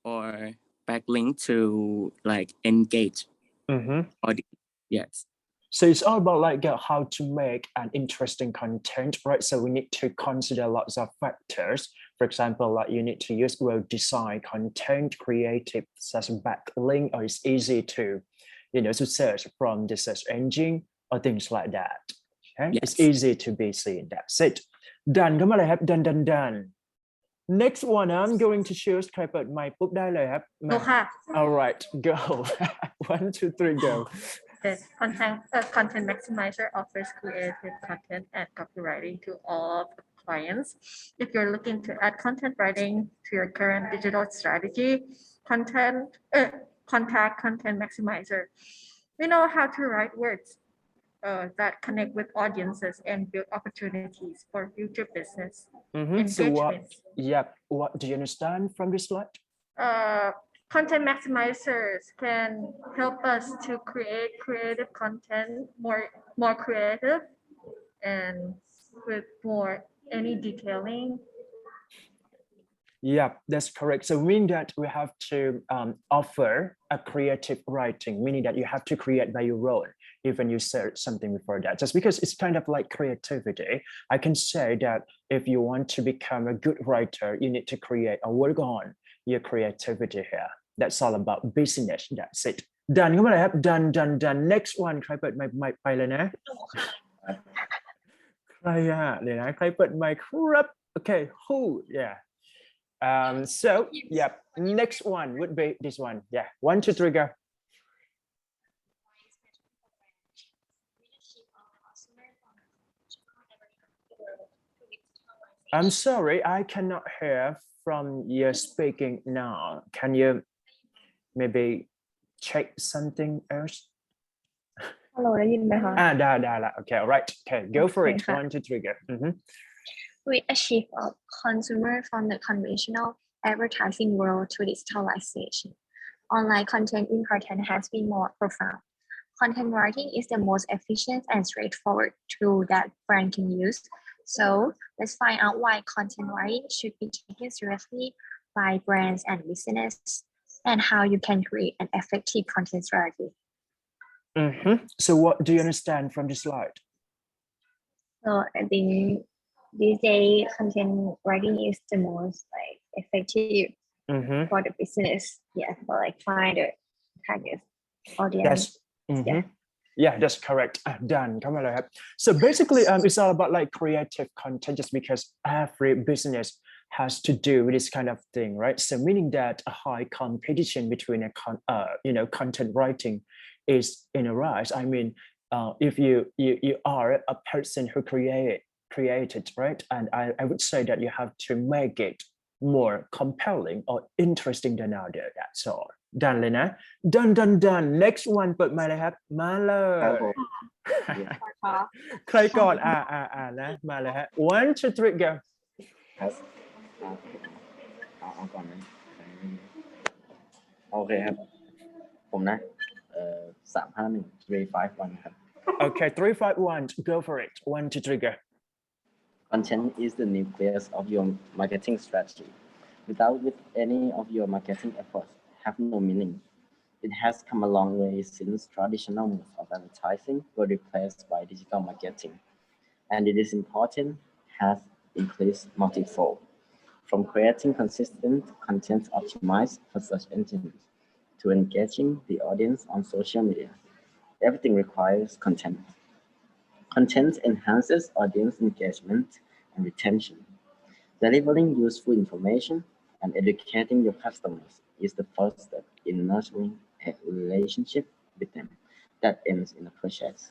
Speaker 11: or backlink to like engage audience. Yes.
Speaker 1: So it's all about like how to make an interesting content, right? So we need to consider lots of factors. For example, like you need to use well-designed content, creative such backlink, or it's easy to, to search from the search engine or things like that. Okay,
Speaker 11: yes.
Speaker 1: It's easy to be seen. That's it. Done. Come on, I have done. Next one, I'm going to choose ใครเปิดไมค์ปุ๊บได้เลยครับ All right, go. 1, 2, 3, go.
Speaker 12: Content Maximizer offers creative content and copywriting to all of the clients. If you're looking to add content writing to your current digital strategy, contact Content Maximizer. We know how to write words that connect with audiences and build opportunities for future business engagement.
Speaker 1: What do you understand from this slide?
Speaker 12: Content maximizers can help us to create creative content, more creative and with more any detailing.
Speaker 1: Yeah, that's correct. So meaning that we have to offer a creative writing, meaning that you have to create by your own, even you search something before that. Just because it's kind of like creativity, I can say that if you want to become a good writer, you need to create or work on your creativity here. That's all about business. That's it. Done. Come on, I have done. Next one. ใครเปิดไมค์ไปเลยนะ ใครอ่ะเดี๋ยวนะใครเปิดไมค์ครับ Okay, who? Yeah. So yeah, next one would be this one. Yeah, 1, 2, 3, go. I'm sorry, I cannot hear from your speaking now. Can you maybe check something else?
Speaker 13: Hello, ได้ยินไหมคะ
Speaker 1: ได้ละ Okay, all right. Okay, go for it. 1, 2, 3, go.
Speaker 10: We achieve a consumer from the conventional advertising world to digitalization. Online content importance has been more profound. Content writing is the most efficient and straightforward tool that brand can use. So let's find out why content writing should be taken seriously by brands and businesses, and how you can create an effective content strategy.
Speaker 1: So what do you understand from this slide?
Speaker 13: So I think these days content writing is the most like effective for the business. Yeah, for like find the target audience.
Speaker 1: Yeah, that's correct. Done. Come on, so basically, it's all about like creative content, just because every business has to do with this kind of thing, right? So meaning that a high competition between content writing is in a rise. I mean, if you are a person who created, right? And I would say that you have to make it more compelling or interesting than others. That's all. Done เลยนะ done next one เปิดไมค์เลยครับมาเลยใครก่อนนะมาเลยฮะ 1, 2, 3 go
Speaker 14: ครับเอาก่อนนะโอเคครับผมนะ351 351ครับ
Speaker 1: Okay, 351 go for it. 1, 2, 3 go.
Speaker 14: Content is the nucleus of your marketing strategy. Without any of your marketing efforts have no meaning. It has come a long way since traditional modes of advertising were replaced by digital marketing, and it is important has increased multifold. From creating consistent content optimized for search engines to engaging the audience on social media, everything requires content. Content enhances audience engagement and retention. Delivering useful information and educating your customers is the first step in nurturing a relationship with them that ends in a purchase.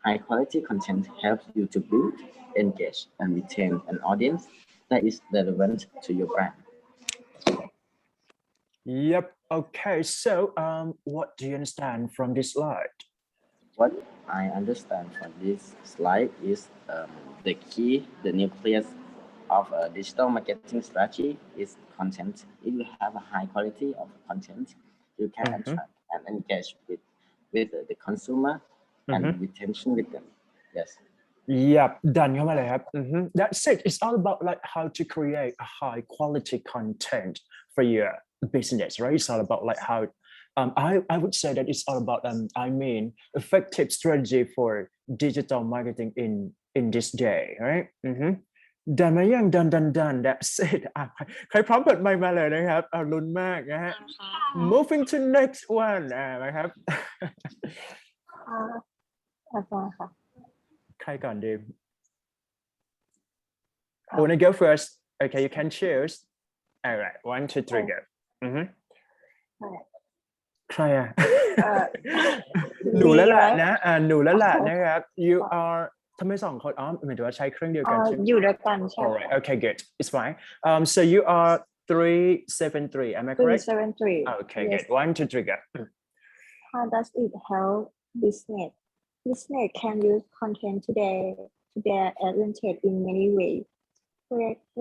Speaker 14: High quality content helps you to build, engage, and retain an audience that is relevant to your brand.
Speaker 1: Yep. Okay. So, what do you understand from this slide?
Speaker 14: What I understand from this slide is the key, the nucleus of a digital marketing strategy is content. If you have a high quality of content, you can attract and engage with the consumer and retention with them. Yes.
Speaker 1: Yep, ดันเข้ามาเลยครับ That's it. It's all about like how to create a high quality content for your business, right? It's all about like how I would say that it's all about effective strategy for digital marketing in this day, right? ดันมายังดัน That's it ใครพร้อมเปิดไมค์มาเลยนะครับลุ้นมากนะฮะ Moving to next one นะครับ
Speaker 13: ค่ะ
Speaker 1: ใครก่อนดี I want to go first. Okay, you can choose. All right, 1, 2, 3, go. ใครอ่ะ หนูแล้วแหละนะหนูแล้วแหละนะครับ you are ทำไมสองคนหมายถึงว่าใช้เครื่องเดียวกันใช่ไหม
Speaker 13: อยู่ด้วยกันใช่
Speaker 1: All right, okay, good. It's fine. So you are 373. Am I correct?
Speaker 13: 373.
Speaker 1: Okay,
Speaker 13: Yes.
Speaker 1: good. 1, 2, 3, go.
Speaker 13: How does it help business? Business can use content to their advantage in many ways.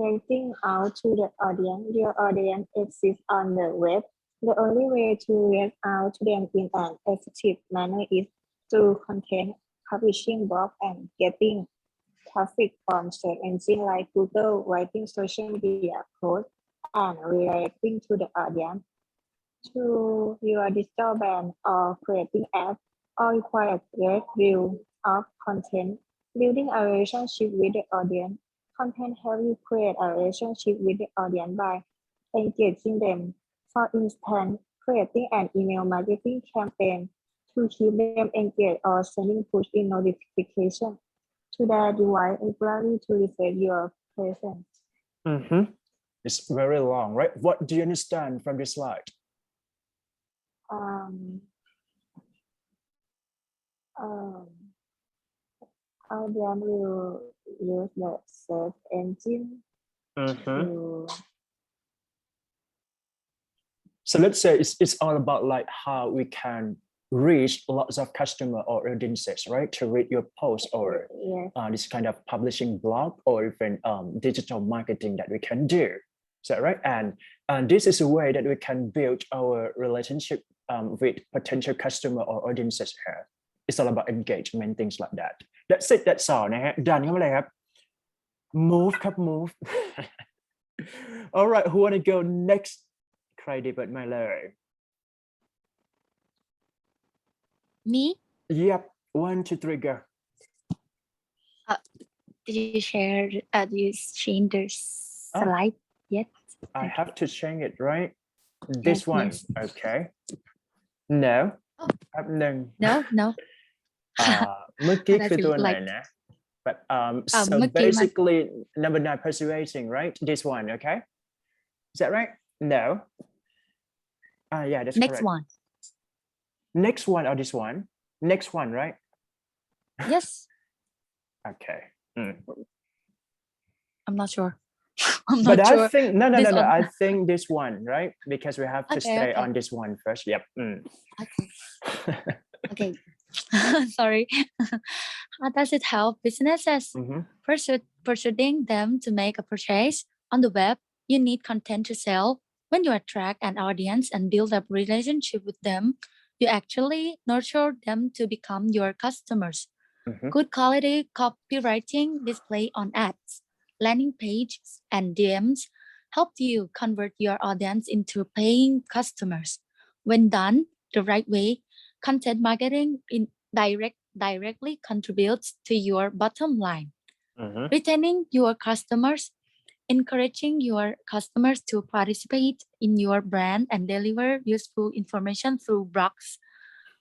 Speaker 13: Reaching out to the audience. Your audience exists on the web. The only way to reach out to them in an effective manner is through content, publishing blog, and getting traffic from search engines like Google, writing social media posts, and redirecting to the audience. To your digital brand or creating ads, all require a great deal of content. Building a relationship with the audience. Content helps you create a relationship with the audience by engaging them. For instance, creating an email marketing campaign to keep them engaged or sending push-in notification to their device regularly to refresh your presence.
Speaker 1: It's very long, right? What do you understand from this slide?
Speaker 13: Audience will use the search engine to.
Speaker 1: So let's say it's all about like how we can reach lots of customer or audiences, right? To read your post or this kind of publishing blog or even digital marketing that we can do. Is that right? And this is a way that we can build our relationship with potential customer or audiences here. It's all about engagement, things like that. That's it. That's all นะฮะ ดันเข้ามาเลยครับ move ครับ move all right, who want to go next ใครดีเปิดไมค์เลย
Speaker 3: Me?
Speaker 1: Yep, 1, 2, 3, go.
Speaker 3: Did you share? Do you change the slide yet?
Speaker 1: I have to change it, right? This one,
Speaker 3: yes.
Speaker 1: Okay. No. แป๊บนึง
Speaker 3: No.
Speaker 1: เมื่อกี้คือตัวไหน
Speaker 3: like
Speaker 1: นะ But so basically number 9 persuading, right? This one, okay? Is that right? No. Yeah, that's
Speaker 3: next
Speaker 1: correct.
Speaker 3: one.
Speaker 1: Next one or this one? Next one, right?
Speaker 3: Yes.
Speaker 1: Okay.
Speaker 3: I'm not sure. I'm
Speaker 1: But
Speaker 3: not sure.
Speaker 1: I think no.
Speaker 3: One.
Speaker 1: I think this one, right? Because we have to stay on this one first. Yep.
Speaker 3: Okay. Sorry. How does it help businesses? Persuading them to make a purchase on the web? You need content to sell. When you attract an audience and build up relationship with them, you actually nurture them to become your customers. Good quality copywriting, display on ads, landing pages, and DMs help you convert your audience into paying customers. When done, the right way, content marketing directly contributes to your bottom line. Retaining your customers, encouraging your customers to participate in your brand and deliver useful information through blogs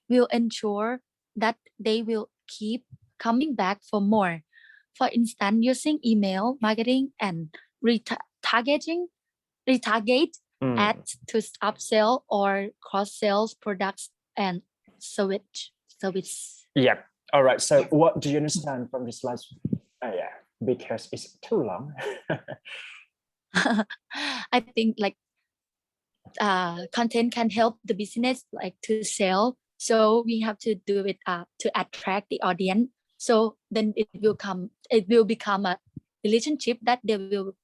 Speaker 3: will ensure that they will keep coming back for more. For instance, using email marketing and retarget ads to upsell or cross-sell products and service.
Speaker 1: Yeah. All right. So what do you understand from this last? Yeah, because it's too long.
Speaker 3: I think like content can help the business like to sell. So we have to do it to attract the audience. So then it will become a relationship that they will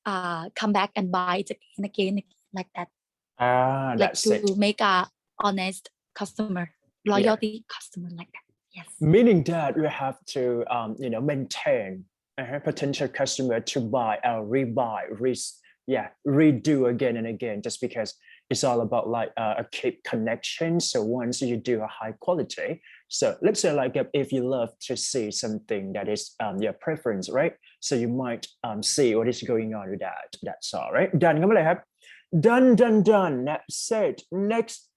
Speaker 3: come back and buy it again like that. Like
Speaker 1: That's
Speaker 3: to
Speaker 1: it.
Speaker 3: make a honest customer, loyalty customer like that. Yes.
Speaker 1: Meaning that we have to maintain a potential customer to buy or rebuy, redo again and again, just because it's all about like a keep connection. So once you do a high quality, so let's say like if you love to see something that is your preference, right? So you might see what is going on with that. That's all right. Done. Come on, done. That's it. Next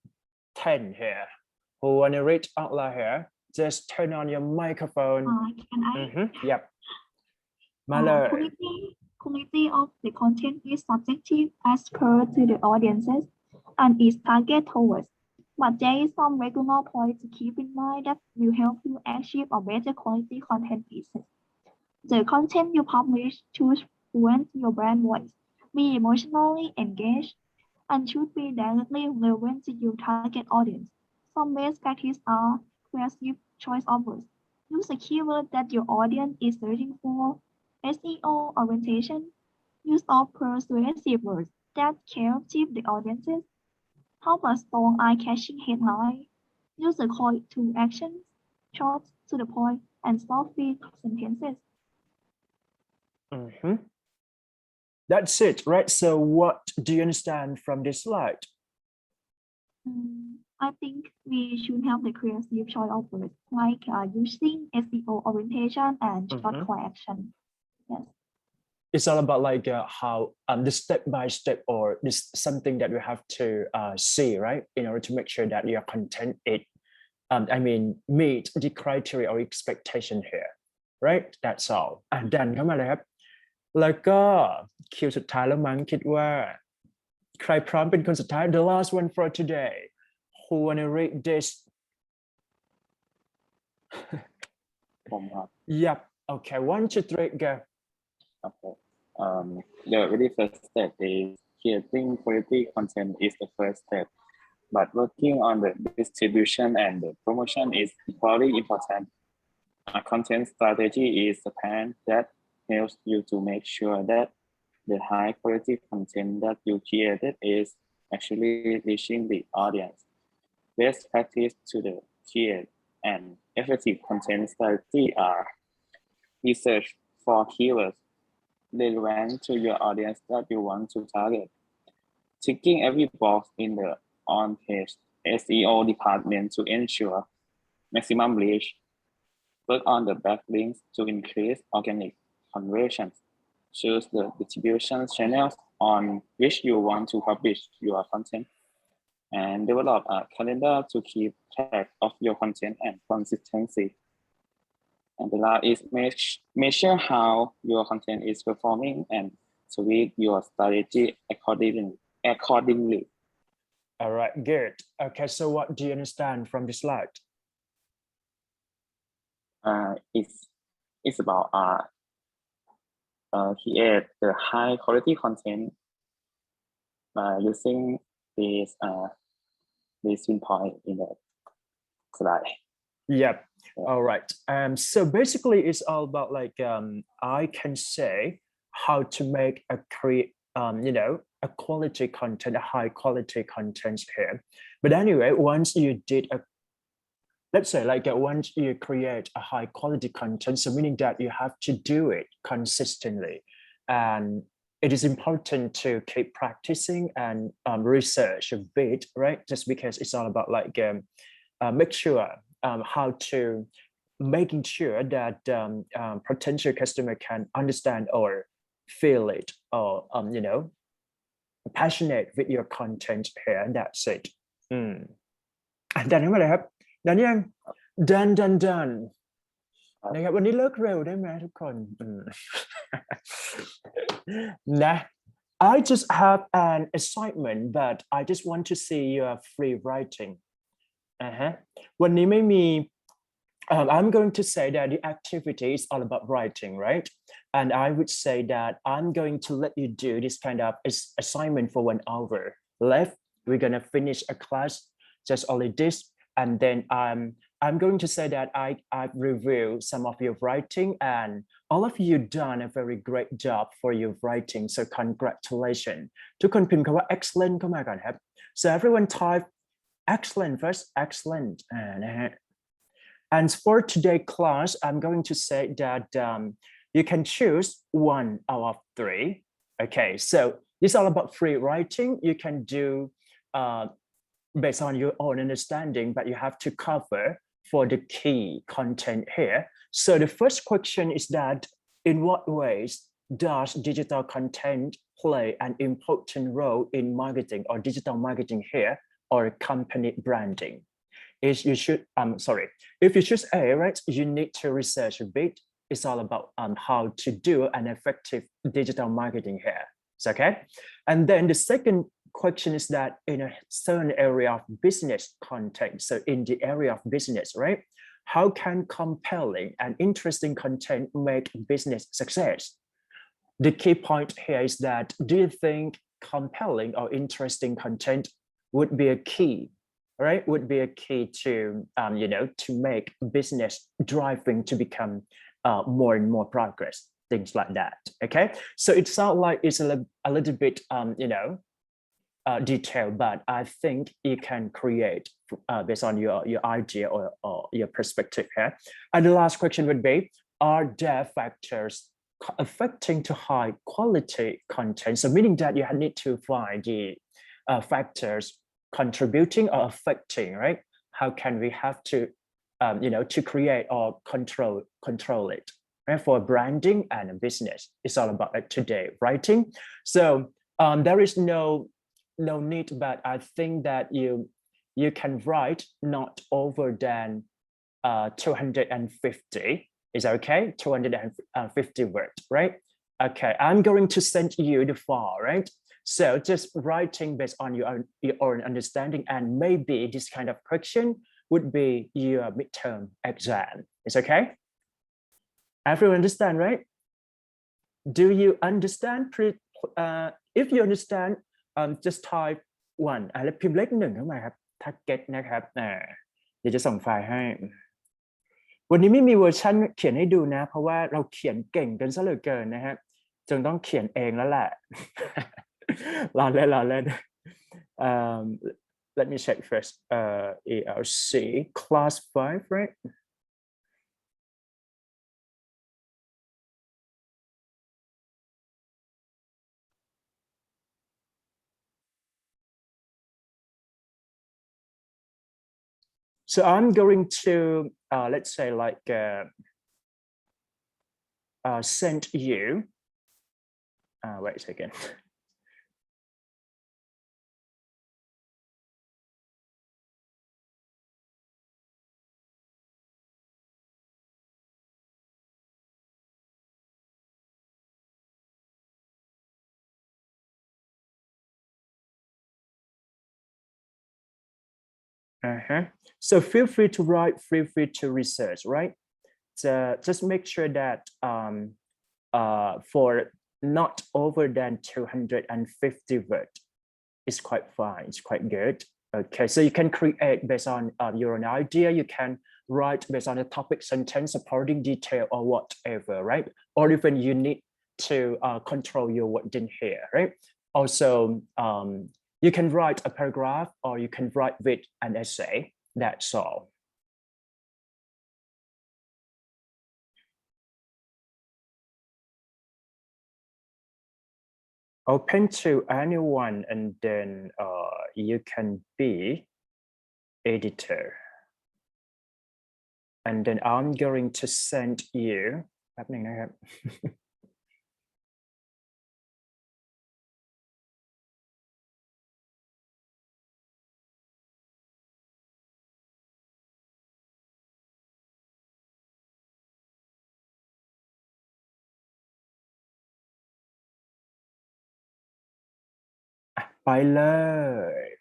Speaker 1: 10 here. Who want to read out loud here? Just turn on your microphone.
Speaker 15: Can I?
Speaker 1: Yep. Mala.
Speaker 15: Quality of the content is subjective as per to the audiences and is targeted towards. But there is some regular points to keep in mind that will help you achieve a better quality content pieces. The content you publish should fluent your brand voice, be emotionally engaged, and should be directly relevant to your target audience. Some best practices are creative choice of words. Use a keyword that your audience is searching for. SEO orientation. Use of persuasive words that captive the audiences. Help a strong eye-catching headline. Use a call to action, short to the point, and sloppy sentences.
Speaker 1: That's it, right? So what do you understand from this slide?
Speaker 15: I think we should have the creative choice of words, like using SEO orientation and short call action. Yes.
Speaker 1: It's all about like how the step by step, or this something that you have to see, right, in order to make sure that your content meet the criteria or expectation here, right? That's all. And then เข้ามาเลยครับแล้วก็คิวสุดท้ายแล้วมั้งคิดว่าใครพร้อมเป็นคนสุดท้าย the last one for today. Who wanna read this? Yep. Okay. 1, 2, 3, go.
Speaker 16: Okay. The very first step is creating quality content is the first step, but working on the distribution and the promotion is equally important. A content strategy is a plan that helps you to make sure that the high quality content that you created is actually reaching the audience. Best practice to the create and effective content strategy are research for keywords relevant to your audience that you want to target. Ticking every box in the on-page SEO department to ensure maximum reach. Work on the backlinks to increase organic conversions. Choose the distribution channels on which you want to publish your content. And develop a calendar to keep track of your content and consistency. And the last is measure how your content is performing and tweak your strategy accordingly.
Speaker 1: All right, good. Okay, so what do you understand from this slide?
Speaker 16: It's about create the high quality content by using this point in the slide.
Speaker 1: Yep. All right. So basically it's all about like I can say how to make a a quality content, a high quality content here. But anyway, once you did let's say like once you create a high quality content, so meaning that you have to do it consistently. And it is important to keep practicing and research a bit, right? Just because it's all about like make sure how to making sure that potential customer can understand or feel it, or you know, passionate with your content here, and that's it. ดันเข้ามาเลยครับดันยังดันนะครับวันนี้เลิกเร็วได้ไหมทุกคนนะ I just have an assignment but I just want to see your free writing วันนี้ไม่มีI'm going to say that the activity is all about writing, right? And I would say that I'm going to let you do this kind of assignment for 1 hour left. We're gonna finish a class just only this, and then I'm going to say that I've reviewed some of your writing, and all of you done a very great job for your writing. So congratulations. ทุกคนพิมพ์คำว่า excellent เข้ามาก่อนครับ So everyone type excellent first, excellent นะฮะ And for today's class, I'm going to say that you can choose 1 out of 3. Okay, so this is all about free writing. You can do based on your own understanding, but you have to cover for the key content here. So the first question is that in what ways does digital content play an important role in marketing or digital marketing here or company branding? Is you should if you choose A, right, you need to research a bit. It's all about how to do an effective digital marketing here. It's okay. And then the second question is that in a certain area of business context, so in the area of business, right, how can compelling and interesting content make business success? The key point here is that do you think compelling or interesting content would be a key, right? Would be a key to you know, to make business driving to become more and more progress, things like that. Okay, so it sounds like it's a little bit you know, detail, but I think you can create based on your idea or your perspective here. And the last question would be, are there factors affecting to high quality content? So meaning that you need to find the factors contributing or affecting, right? How can we have to you know, to create or control it, right? For branding and business, it's all about like today writing. So there is no need, but I think that you can write not over than 250. Is that okay? 250 words, right? Okay, I'm going to send you the file, right? So just writing based on your own understanding, and maybe this kind of question would be your midterm exam. It's okay? Everyone understand, right? Do you understand? If you understand, just type 1 แล้วพิมพ์เลข 1เข้ามาครับถ้า get นะครับเดี๋ยวจะส่งไฟล์ให้วันนี้ไม่มีเวอร์ชันเขียนให้ดูนะเพราะว่าเราเขียนเก่งกันซะเหลือเกินนะฮะจึงต้องเขียนเองแล้วแหละ รอเล่น let me check first. ELC class 5, right? So I'm going to, let's say like, send you, wait a second. So feel free to write, feel free to research, right? So just make sure that for not over than 250 words, it's quite fine, it's quite good. Okay, so you can create based on your own idea. You can write based on the topic, sentence, supporting detail, or whatever, right? Or even you need to control your word in here, right? Also, you can write a paragraph or you can write with an essay, that's all. open to anyone, and then you can be editor. And then I'm going to send you แป๊บหนึ่งนะครับไปเลย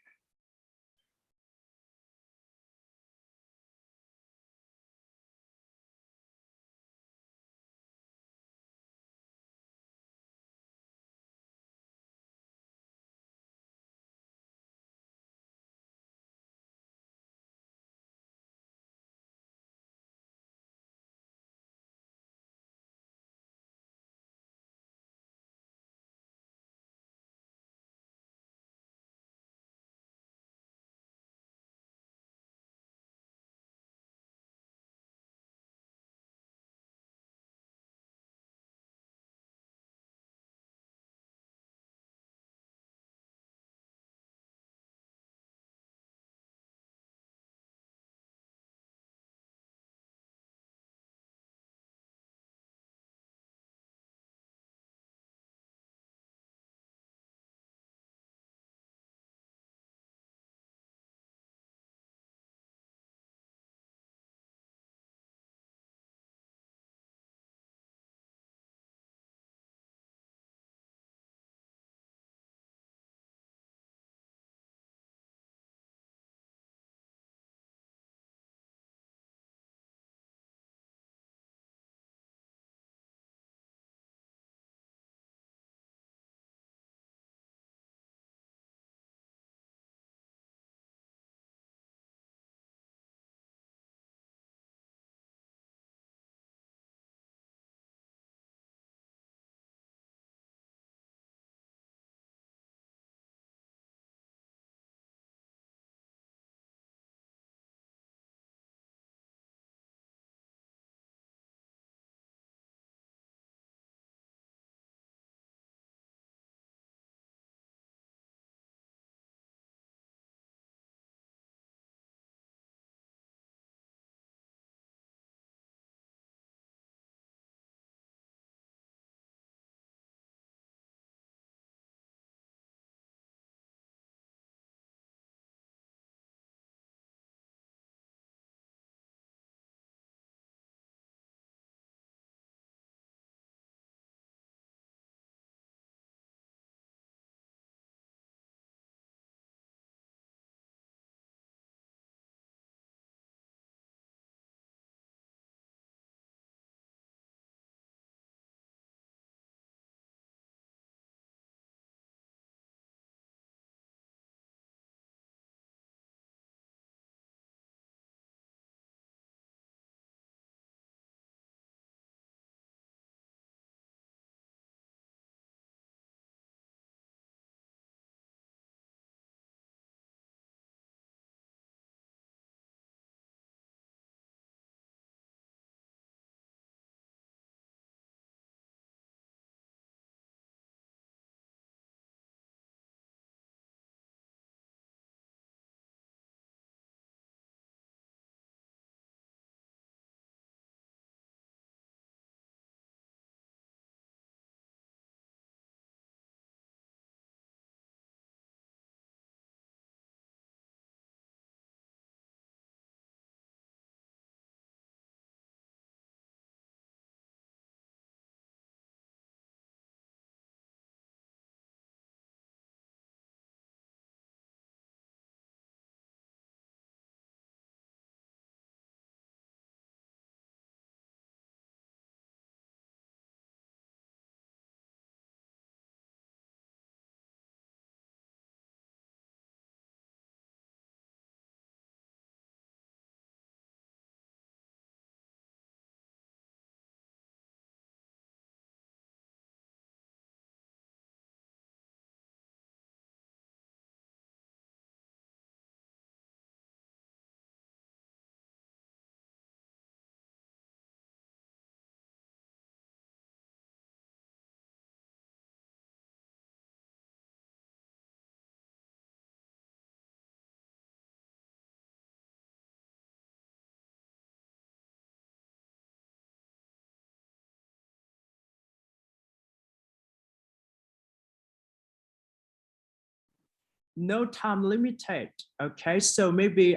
Speaker 1: no time limited. Okay, so maybe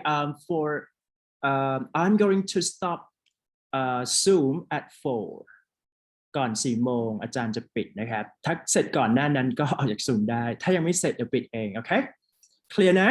Speaker 1: for I'm going to stop Zoom at 4 ก่อน4 โมงอาจารย์จะปิดนะครับถ้าเสร็จก่อนหน้านั้นก็ออกจาก Zoom ได้ถ้ายังไม่เสร็จเดี๋ยวปิดเองโอเคเคลียร์นะ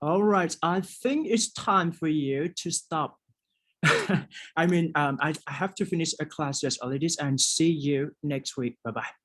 Speaker 1: All right, I think it's time for you to stop. I mean, I have to finish a class just already and see you next week. Bye-bye.